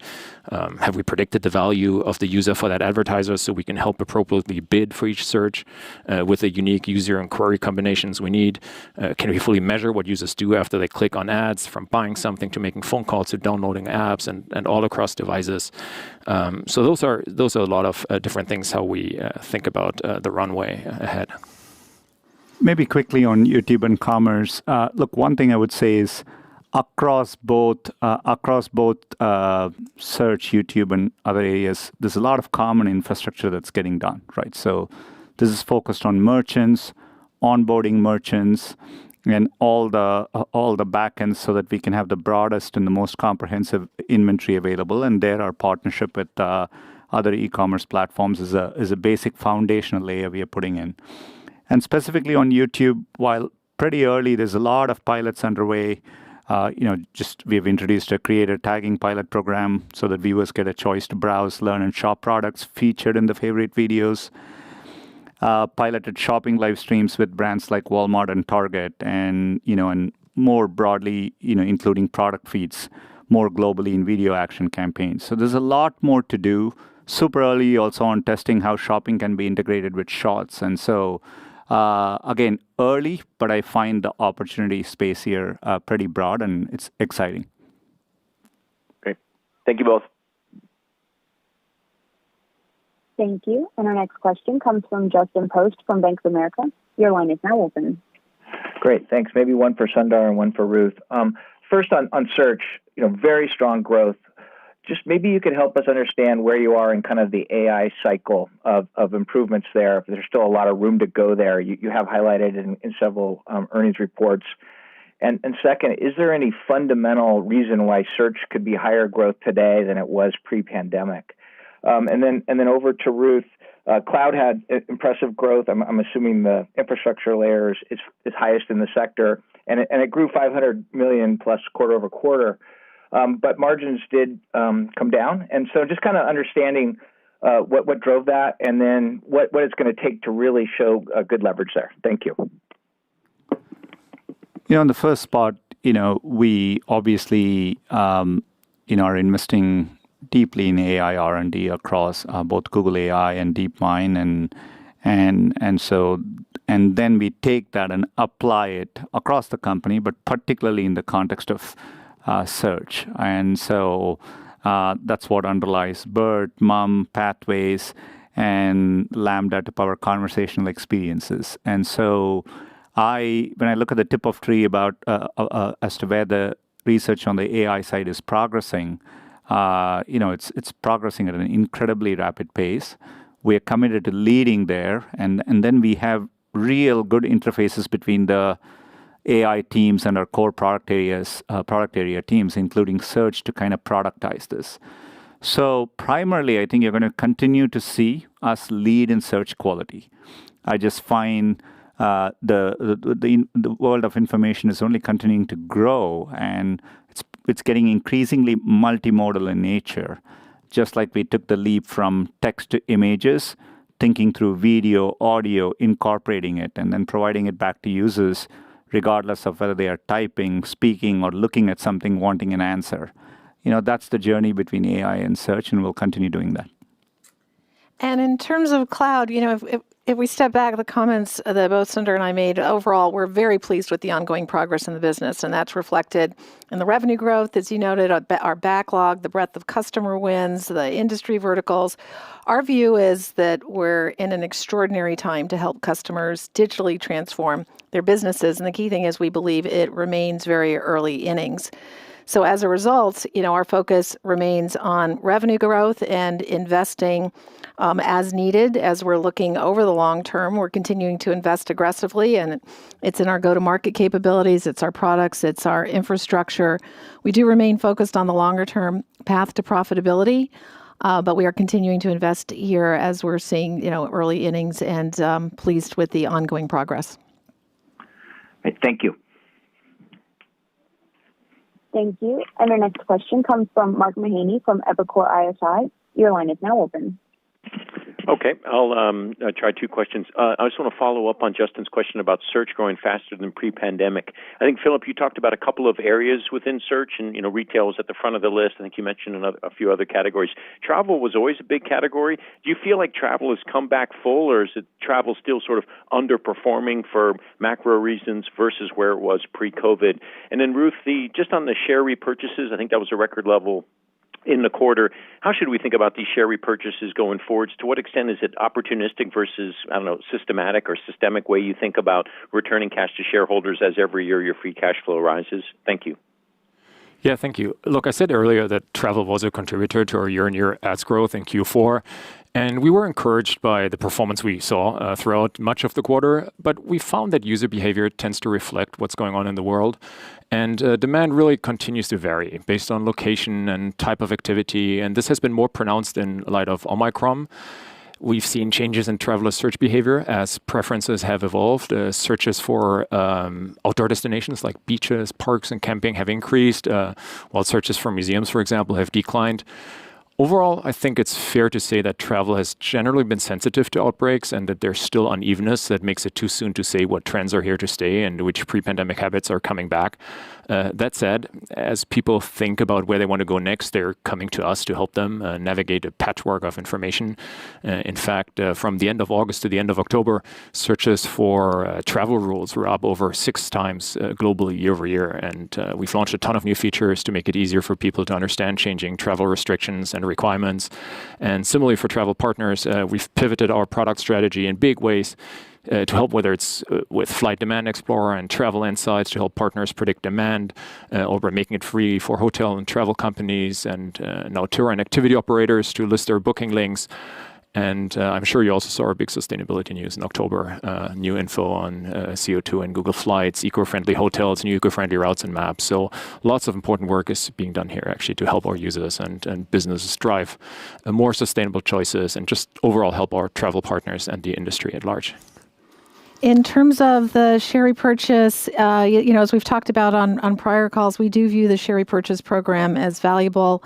Have we predicted the value of the user for that advertiser so we can help appropriately bid for each search with the unique user and query combinations we need? Can we fully measure what users do after they click on ads, from buying something to making phone calls to downloading apps and all across devices? So those are a lot of different things how we think about the runway ahead. Maybe quickly on YouTube and commerce. Look, one thing I would say is across both search, YouTube, and other areas, there's a lot of common infrastructure that's getting done, right? So this is focused on merchants, onboarding merchants, and all the backends so that we can have the broadest and the most comprehensive inventory available. And there, our partnership with other e-commerce platforms is a basic foundational layer we are putting in. And specifically on YouTube, while pretty early, there's a lot of pilots underway. We've introduced a creator tagging pilot program so that viewers get a choice to browse, learn, and shop products featured in the favorite videos. Piloted shopping live streams with brands like Walmart and Target, and more broadly, including product feeds more globally in video action campaigns. So there's a lot more to do. Super early also on testing how shopping can be integrated with Shorts. And so again, early, but I find the opportunity space here pretty broad, and it's exciting. Great. Thank you both. Thank you. And our next question comes from Justin Post from Bank of America. Your line is now open. Great. Thanks. Maybe one for Sundar and one for Ruth. First on search, very strong growth. Just maybe you could help us understand where you are in kind of the AI cycle of improvements there. There's still a lot of room to go there. You have highlighted in several earnings reports. And second, is there any fundamental reason why search could be higher growth today than it was pre-pandemic? And then over to Ruth. Cloud had impressive growth. I'm assuming the infrastructure layer is highest in the sector, and it grew 500 million plus quarter over quarter. But margins did come down. And so just kind of understanding what drove that, and then what it's going to take to really show good leverage there. Thank you. On the first spot, we obviously, are investing deeply in AI R&D across both Google AI and DeepMind, and then we take that and apply it across the company, but particularly in the context of search. And so that's what underlies BERT, MUM, Pathways, and Lambda to power conversational experiences. And so when I look at the tip of tree about as to where the research on the AI side is progressing, it's progressing at an incredibly rapid pace. We are committed to leading there, and then we have real good interfaces between the AI teams and our core product area teams, including search, to kind of productize this. So primarily, I think you're going to continue to see us lead in search quality. I just find the world of information is only continuing to grow, and it's getting increasingly multimodal in nature. Just like we took the leap from text to images, thinking through video, audio, incorporating it, and then providing it back to users, regardless of whether they are typing, speaking, or looking at something, wanting an answer. That's the journey between AI and search, and we'll continue doing that. And in terms of cloud, if we step back, the comments that both Sundar and I made, overall, we're very pleased with the ongoing progress in the business, and that's reflected in the revenue growth, as you noted, our backlog, the breadth of customer wins, the industry verticals. Our view is that we're in an extraordinary time to help customers digitally transform their businesses, and the key thing is we believe it remains very early innings. So as a result, our focus remains on revenue growth and investing as needed. As we're looking over the long term, we're continuing to invest aggressively, and it's in our go-to-market capabilities, it's our products, it's our infrastructure. We do remain focused on the longer-term path to profitability, but we are continuing to invest here as we're seeing, early innings, and pleased with the ongoing progress. Right, thank you. Thank you. And our next question comes from Mark Mahaney from Evercore ISI. Your line is now open. Okay, I'll try two questions. I just want to follow up on Justin's question about search growing faster than pre-pandemic. I think, Philip, you talked about a couple of areas within search, and retail was at the front of the list. I think you mentioned a few other categories. Travel was always a big category. Do you feel like travel has come back full, or is it travel still sort of underperforming for macro reasons versus where it was pre-COVID? And then, Ruth, just on the share repurchases, I think that was a record level in the quarter. How should we think about these share repurchases going forwards? To what extent is it opportunistic versus, systematic or systemic way you think about returning cash to shareholders as every year your free cash flow rises? Thank you. Yeah, thank you. Look, I said earlier that travel was a contributor to our year-on-year ads growth in Q4. And we were encouraged by the performance we saw throughout much of the quarter, but we found that user behavior tends to reflect what's going on in the world. And demand really continues to vary based on location and type of activity. And this has been more pronounced in light of Omicron. We've seen changes in traveler search behavior as preferences have evolved. Searches for outdoor destinations like beaches, parks, and camping have increased, while searches for museums, for example, have declined. Overall, I think it's fair to say that travel has generally been sensitive to outbreaks and that there's still unevenness that makes it too soon to say what trends are here to stay and which pre-pandemic habits are coming back. That said, as people think about where they want to go next, they're coming to us to help them navigate a patchwork of information. In fact, from the end of August to the end of October, searches for travel rules were up over 6 times globally year over year. And we've launched a ton of new features to make it easier for people to understand changing travel restrictions and requirements. And similarly for travel partners, we've pivoted our product strategy in big ways to help, whether it's with Flight Demand Explorer and Travel Insights to help partners predict demand, or we're making it free for hotel and travel companies and now tour and activity operators to list their booking links. And I'm sure you also saw our big sustainability news in October, new info on CO2 and Google Flights, eco-friendly hotels, new eco-friendly routes and maps. So lots of important work is being done here actually to help our users and businesses drive more sustainable choices and just overall help our travel partners and the industry at large. In terms of the share repurchase, as we've talked about on prior calls, we do view the share repurchase program as valuable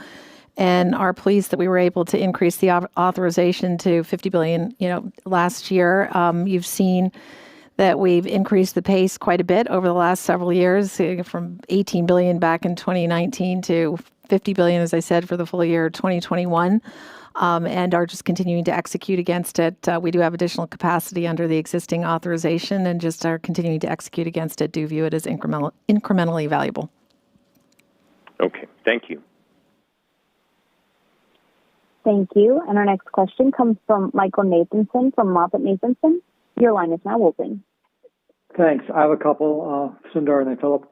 and are pleased that we were able to increase the authorization to $50 billion, last year. You've seen that we've increased the pace quite a bit over the last several years, from $18 billion back in 2019 to $50 billion, as I said, for the full year 2021. And are just continuing to execute against it. We do have additional capacity under the existing authorization and just are continuing to execute against it. Do view it as incrementally valuable. Okay, thank you. Thank you. And our next question comes from Michael Nathanson from MoffettNathanson. Your line is now open. Thanks. I have a couple, Sundar and then Philip.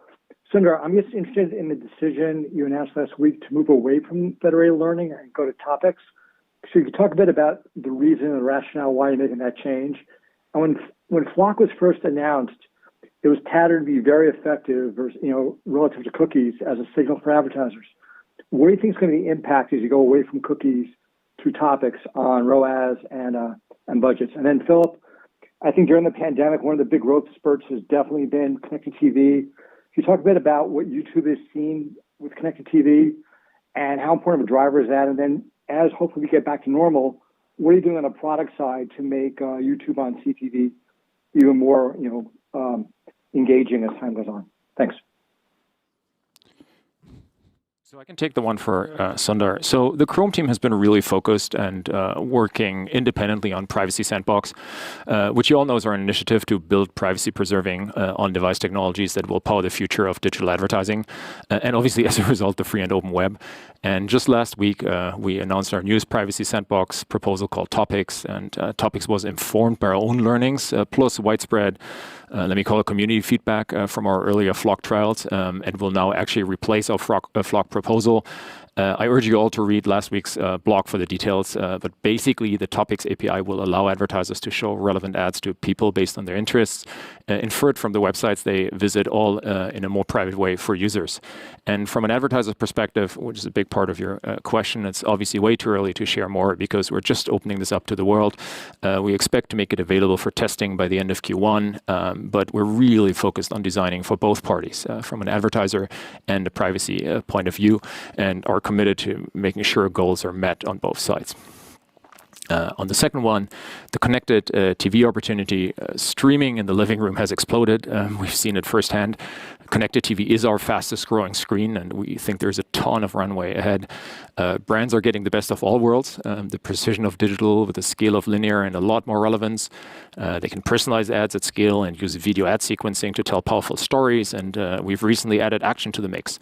Sundar, I'm just interested in the decision you announced last week to move away from federated learning and go to topics. So you could talk a bit about the reason and the rationale why you're making that change. And when Flock was first announced, it was patterned to be very effective, relative to cookies as a signal for advertisers. What do you think is going to be the impact as you go away from cookies to topics on ROAS and budgets? And then Philip, I think during the pandemic, one of the big growth spurts has definitely been connected TV. Can you talk a bit about what YouTube has seen with connected TV and how important of a driver is that? And then as hopefully we get back to normal, what are you doing on the product side to make YouTube on CTV even more, engaging as time goes on? Thanks. So I can take the one for Sundar. So the Chrome team has been really focused and working independently on Privacy Sandbox, which you all know is our initiative to build privacy-preserving on-device technologies that will power the future of digital advertising, and obviously, as a result, the free and open web. And just last week, we announced our newest Privacy Sandbox proposal called Topics, and Topics was informed by our own learnings, plus widespread let me call it community feedback from our earlier Flock trials, and will now actually replace our Flock proposal. I urge you all to read last week's blog for the details, but basically the Topics API will allow advertisers to show relevant ads to people based on their interests, inferred from the websites they visit, all in a more private way for users. And from an advertiser's perspective, which is a big part of your question, it's obviously way too early to share more because we're just opening this up to the world. We expect to make it available for testing by the end of Q1, but we're really focused on designing for both parties, from an advertiser and a privacy point of view, and are committed to making sure goals are met on both sides. On the second one, the connected TV opportunity, streaming in the living room has exploded. We've seen it firsthand. Connected TV is our fastest growing screen, and we think there's a ton of runway ahead. Brands are getting the best of all worlds, the precision of digital with the scale of linear and a lot more relevance. They can personalize ads at scale and use video ad sequencing to tell powerful stories, and we've recently added action to the mix.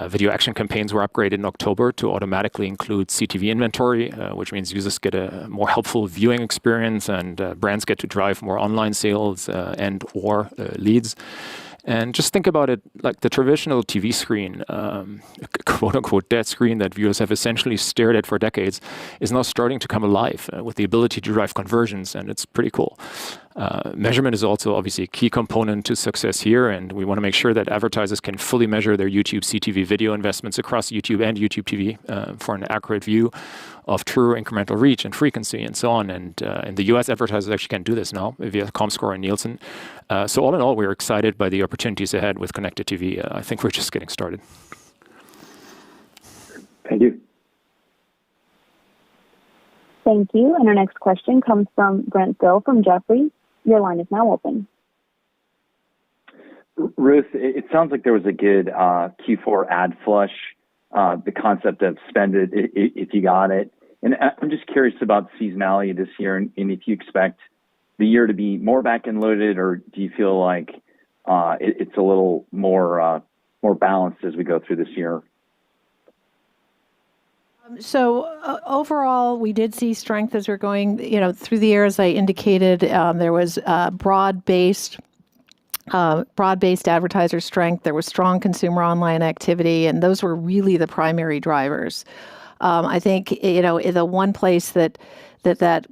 Video action campaigns were upgraded in October to automatically include CTV inventory, which means users get a more helpful viewing experience, and brands get to drive more online sales and or leads. And just think about it like the traditional TV screen, quote-unquote dead screen that viewers have essentially stared at for decades, is now starting to come alive with the ability to drive conversions, and it's pretty cool. Measurement is also obviously a key component to success here, and we want to make sure that advertisers can fully measure their YouTube CTV video investments across YouTube and YouTube TV for an accurate view of true incremental reach and frequency and so on. And in the US, advertisers actually can do this now via Comscore and Nielsen. So all in all, we're excited by the opportunities ahead with connected TV. I think we're just getting started. Thank you. Thank you. And our next question comes from Brent Thill from Jefferies. Your line is now open. Ruth, it sounds like there was a good Q4 ad flush, the concept of spend it if you got it. And I'm just curious about seasonality this year and if you expect the year to be more back-end loaded, or do you feel like it's a little more balanced as we go through this year? So overall, we did see strength as we're going, through the year. As I indicated, there was broad-based advertiser strength. There was strong consumer online activity, and those were really the primary drivers. I think, the one place that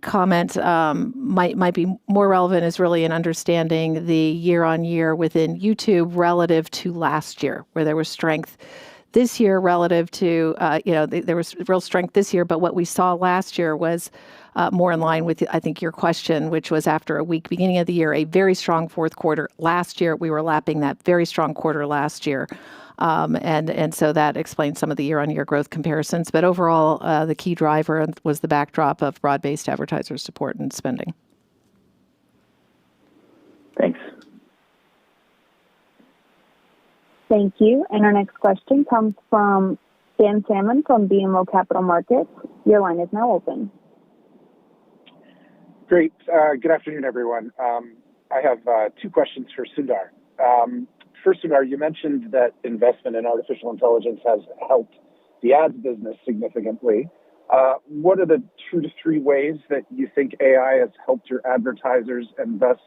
comment might be more relevant is really in understanding the year-on-year within YouTube relative to last year, where there was strength this year relative to, there was real strength this year, but what we saw last year was more in line with, I think, your question, which was after a weak beginning of the year, a very strong fourth quarter. Last year, we were lapping that very strong quarter last year. And so that explains some of the year-on-year growth comparisons. But overall, the key driver was the backdrop of broad-based advertiser support and spending. Thanks. Thank you. And our next question comes from Dan Salmon from BMO Capital Markets, your line is now open. Great. Good afternoon, everyone. I have two questions for Sundar. First, Sundar, you mentioned that investment in artificial intelligence has helped the ads business significantly. What are the 2 to 3 ways that you think AI has helped your advertisers and thus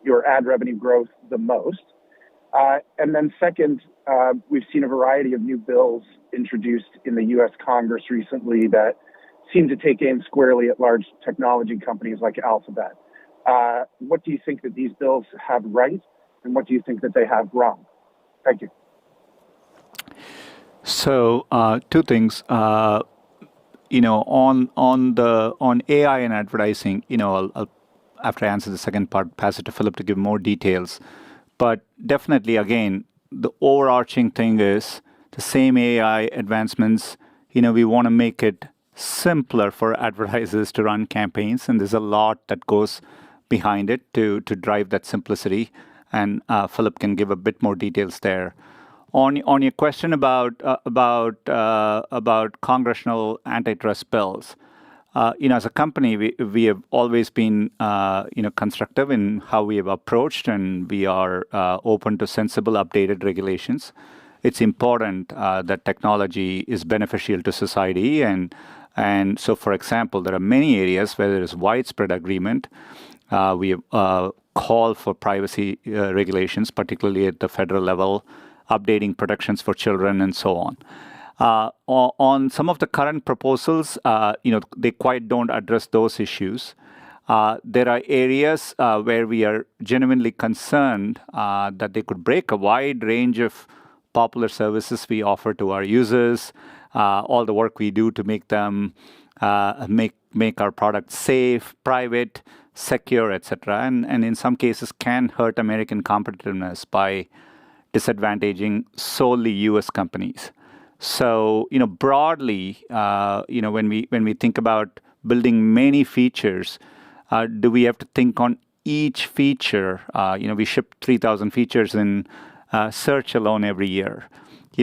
your ad revenue growth the most? And then second, we've seen a variety of new bills introduced in the U.S. Congress recently that seem to take aim squarely at large technology companies like Alphabet. What do you think that these bills have right, and what do you think that they have wrong? Thank you. So, two things. On AI and advertising, I'll after I answer the second part, pass it to Philip to give more details. But definitely, again, the overarching thing is the same AI advancements. We want to make it simpler for advertisers to run campaigns, and there's a lot that goes behind it to drive that simplicity. And Philip can give a bit more details there. On your question about congressional antitrust bills, as a company, we have always been constructive in how we have approached, and we are open to sensible, updated regulations. It's important that technology is beneficial to society, and so, for example, there are many areas where there is widespread agreement. We have called for privacy regulations, particularly at the federal level, updating protections for children, and so on. On some of the current proposals, they quite don't address those issues. There are areas where we are genuinely concerned that they could break a wide range of popular services we offer to our users, all the work we do to make them make our products safe, private, secure, etc., and in some cases can hurt American competitiveness by disadvantaging solely U.S. companies. So, broadly, when we think about building many features, do we have to think on each feature? We ship 3,000 features in search alone every year.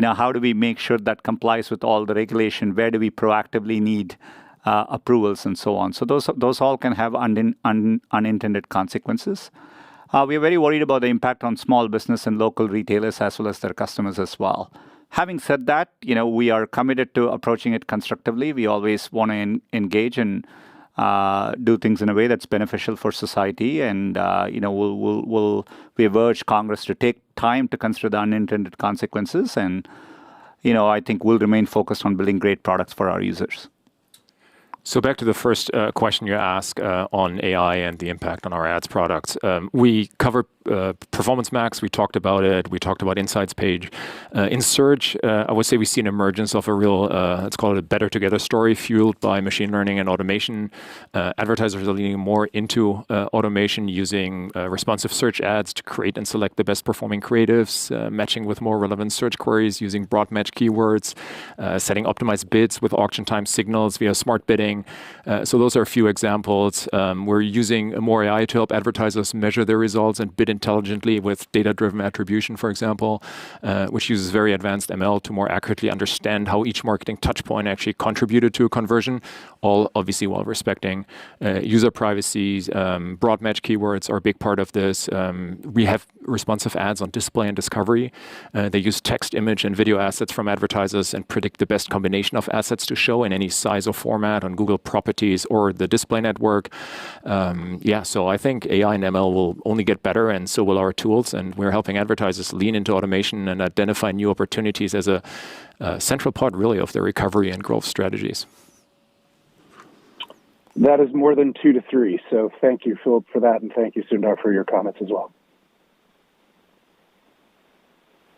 How do we make sure that complies with all the regulation? Where do we proactively need approvals and so on? So those all can have unintended consequences. We are very worried about the impact on small business and local retailers as well as their customers as well. Having said that, we are committed to approaching it constructively. We always want to engage and do things in a way that's beneficial for society. And we have urged Congress to take time to consider the unintended consequences. And I think we'll remain focused on building great products for our users. So back to the first question you asked on AI and the impact on our ads products. We covered Performance Max. We talked about it. We talked about Insights page. In search, I would say we see an emergence of a real, let's call it a better together story fueled by machine learning and automation. Advertisers are leaning more into automation using responsive search ads to create and select the best performing creatives, matching with more relevant search queries using broad match keywords, setting optimized bids with auction time signals via smart bidding. So those are a few examples. We're using more AI to help advertisers measure their results and bid intelligently with data-driven attribution, for example, which uses very advanced ML to more accurately understand how each marketing touchpoint actually contributed to a conversion, all obviously while respecting user privacy. Broad match keywords are a big part of this. We have responsive ads on display and discovery. They use text, image, and video assets from advertisers and predict the best combination of assets to show in any size or format on Google Properties or the display network. So I think AI and ML will only get better, and so will our tools. And we're helping advertisers lean into automation and identify new opportunities as a central part, really, of their recovery and growth strategies. That is more than 2 to 3. So thank you, Philip, for that, and thank you, Sundar, for your comments as well.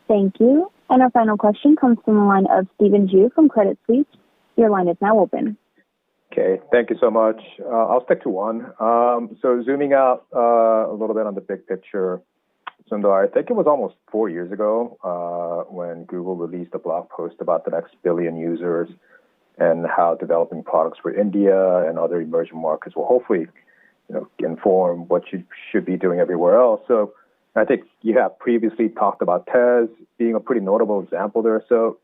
Thank you. And our final question comes from the line of Stephen Ju from Credit Suisse. Your line is now open. Okay, thank you so much. I'll stick to one. So zooming out a little bit on the big picture, Sundar, I think it was almost 4 years ago when Google released a blog post about the next billion users and how developing products for India and other emerging markets will hopefully, inform what you should be doing everywhere else. So I think you have previously talked about Tez being a pretty notable example there. So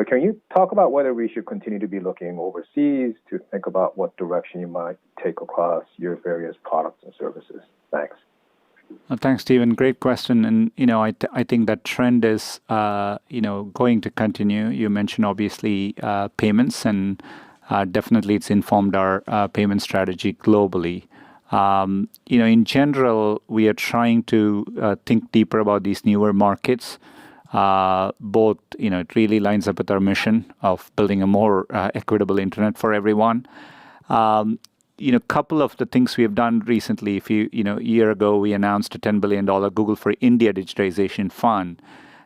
Can you talk about whether we should continue to be looking overseas to think about what direction you might take across your various products and services? Thanks. Thanks, Stephen. Great question. And, I think that trend is, going to continue. You mentioned, obviously, payments, and definitely it's informed our payment strategy globally. In general, we are trying to think deeper about these newer markets. Both, it really lines up with our mission of building a more equitable internet for everyone. Couple of the things we have done recently, a year ago, we announced a $10 billion Google for India digitization fund.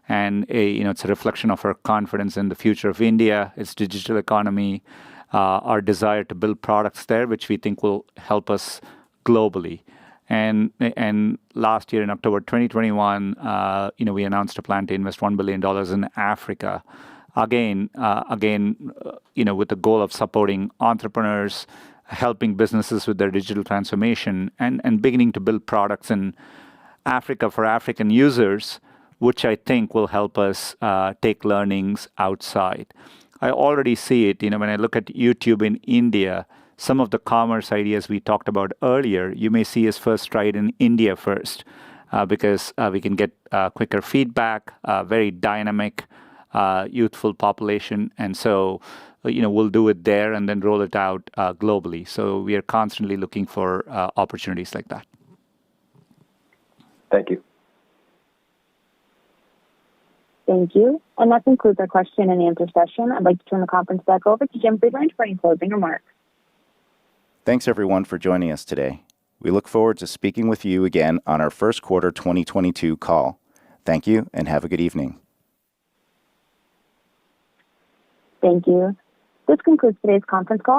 And, it's a reflection of our confidence in the future of India, its digital economy, our desire to build products there, which we think will help us globally. And last year in October 2021, we announced a plan to invest $1 billion in Africa. Again, with the goal of supporting entrepreneurs, helping businesses with their digital transformation, and beginning to build products in Africa for African users, which I think will help us take learnings outside. I already see it, when I look at YouTube in India, some of the commerce ideas we talked about earlier, you may see us first try it in India first, because we can get quicker feedback, very dynamic, youthful population. And so, we'll do it there and then roll it out globally. So we are constantly looking for opportunities like that. Thank you. Thank you. And that concludes our question and answer session. I'd like to turn the conference back over to Jim Friedland for any closing remarks. Thanks, everyone, for joining us today. We look forward to speaking with you again on our first quarter 2022 call. Thank you, and have a good evening. Thank you. This concludes today's conference call.